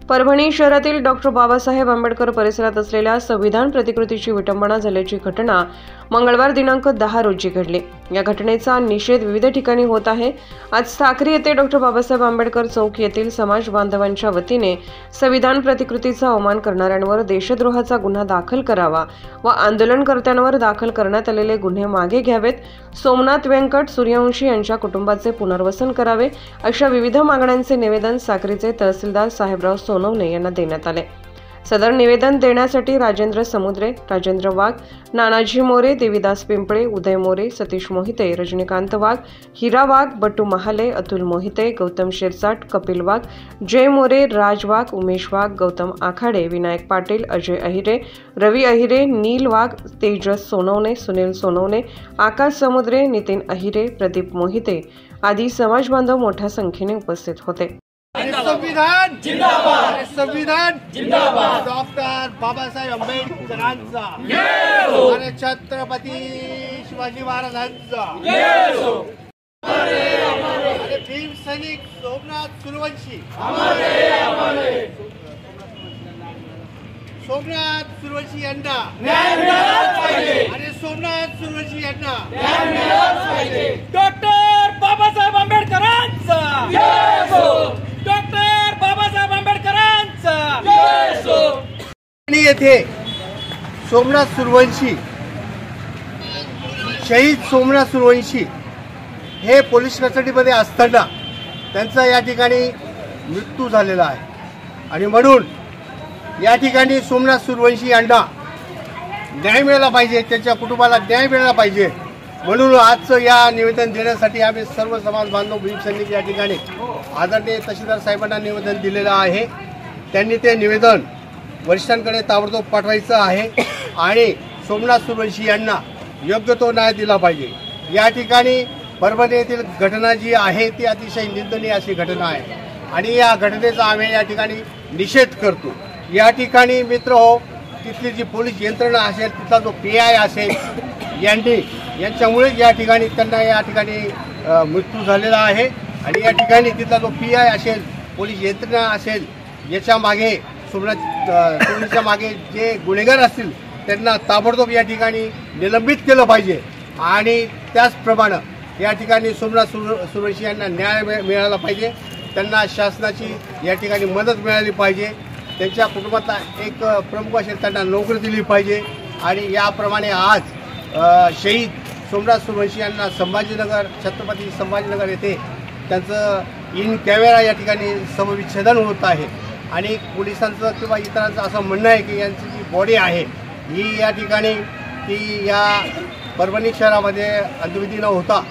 परभणी शहरातील डॉक्टर बाबासाहेब आंबेडकर परिसरात असलेल्या संविधान प्रतिकृतीची विटंबना झाल्याची घटना मंगळवार दिनांक 10 रोजी घडली। या घटनेचा निषेध विविध ठिकाणी होत आहे। आज साक्री येथे डॉक्टर बाबासाहेब आंबेडकर चौक येथील समाज बांधवांच्या वतीने संविधान प्रतिकृतीचा अवमान करणाऱ्यांवर देशद्रोहाचा गुन्हा दाखल करावा व आंदोलनकर्त्यांवर दाखल करण्यात आलेले गुन्हे मागे घ्यावेत, सोमनाथ व्यंकट सूर्यवंशी यांच्या कुटुंबाचे पुनर्वसन करावे अशा विविध मागण्यांचे निवेदन साक्रीचे तहसीलदार साहेबराव सोनवणे यांना देण्यात आले। सदर निवेदन देण्यासाठी राजेंद्र समुद्रे, राजेंद्र वाघ, नानाजी मोरे, देवीदास पिंपळे, उदय मोरे, सतीश मोहिते, रजनीकांत वाघ, हिरा वाघ, बट्टू महाले, अतुल मोहिते, गौतम शिरसाट, कपिल वाघ, जय मोरे, राज वाघ, उमेश वाघ, गौतम आखाडे, विनायक पाटील, अजय अहिरे, रवी अहिरे, नील वाघ, तेजस सोनवणे, सुनील सोनवणे, आकाश समुद्रे, नितीन अहिरे, प्रदीप मोहिते आदी समाज बांधव मोठ्या संख्येने उपस्थित होते। संविधान जिंदाबाद, संविधान जिंदाबाद, डॉक्टर बाबासाहेब आंबेडकरांचा आणि छत्रपती शिवाजी महाराजांचा आणि भीम सैनिक सोमनाथ सूर्यवंशी यांना न्याय मिळालाच पाहिजे आणि सोमनाथ सूर्यवंशी यांना न्याय मिळालाच पाहिजे। डॉक्टर बाबासाहेब आंबेडकरांचा डॉक्टर बाबासाहेब आंबेडकरांचा येथे सोमनाथ सूर्यवंशी, शहीद सोमनाथ सूर्यवंशी हे पोलीस कस्टडीमध्ये असताना त्यांचा या ठिकाणी मृत्यू झालेला आहे आणि म्हणून या ठिकाणी सोमनाथ सूर्यवंशी यांना न्याय मिळाला पाहिजे, त्यांच्या कुटुंबाला न्याय मिळाला पाहिजे म्हणून आजचं या निवेदन देण्यासाठी आम्ही सर्व समाज बांधव भीम सैनिक या ठिकाणी आदरणीय तहसीलदार साहेबांना निवेदन दिलेलं आहे। त्यांनी ते निवेदन वरिष्ठांकडे ताबडतोब पाठवायचं आहे आणि सोमनाथ सूर्यवंशी यांना योग्य तो न्याय दिला पाहिजे। या ठिकाणी परभणी येथील घटना जी आहे ती अतिशय निंदनीय अशी घटना आहे आणि या घटनेचा आम्ही या ठिकाणी निषेध करतो। या ठिकाणी मित्र हो, तिथली जी पोलीस यंत्रणा असेल, तिथला जो PI असेल, यांच्यामुळे या ठिकाणी त्यांना या ठिकाणी मृत्यू झालेला आहे आणि या ठिकाणी तिथला जो PI असेल, पोलीस यंत्रणा असेल, याच्या मागे सोमनाथच्या मागे जे गुन्हेगार असतील त्यांना ताबडतोब या ठिकाणी निलंबित केलं पाहिजे आणि त्याचप्रमाणे या ठिकाणी सोमनाथ सूर्यवंशी यांना न्याय मिळाला पाहिजे, त्यांना शासनाची या ठिकाणी मदत मिळाली पाहिजे, त्यांच्या कुटुंबातला एक प्रमुख असेल त्यांना नोकरी दिली पाहिजे आणि याप्रमाणे आज शहीद सोमनाथ सूर्यवंशी यांना संभाजीनगर, छत्रपती संभाजीनगर येथे त्यांचं इन कॅमेरा या ठिकाणी शवविच्छेदन होत आहे आणि पोलिसांचं किंवा इतरांचं असं म्हणणं आहे की यांची जी बॉडी आहे ही या ठिकाणी ती या परभणी शहरामध्ये अंत्यविधी न होता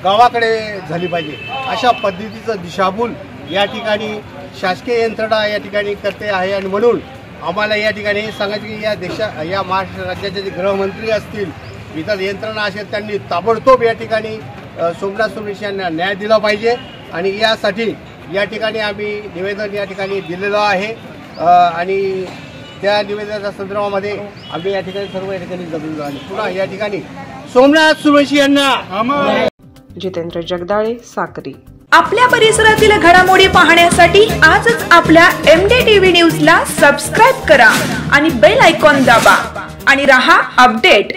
गावाकडे झाली पाहिजे, अशा पद्धतीचं दिशाभूल या ठिकाणी शासकीय यंत्रणा या ठिकाणी करते आहे आणि म्हणून आम्हाला या ठिकाणी हे सांगायचं की या महाराष्ट्र राज्याचे जे गृहमंत्री असतील, इतर यंत्रणा असेल, त्यांनी ताबडतोब या ठिकाणी सोमनाथ सूर्यवंशी यांना न्याय दिला पाहिजे आणि यासाठी या ठिकाणी आम्ही निवेदन या ठिकाणी दिलेलं आहे आणि त्या निवेदनाच्या संदर्भामध्ये आम्ही या ठिकाणी सर्व या ठिकाणी जमलेलो आणि पुन्हा या ठिकाणी सोमनाथ सूर्यवंशी यांना। जितेंद्र जगदाळे, साक्री। आपल्या परिसरातील घडामोडी पाहण्यासाठी आजच आपल्या MDTV न्यूजला सबस्क्राईब करा आणि बेल आयकॉन दाबा आणि रहा अपडेट।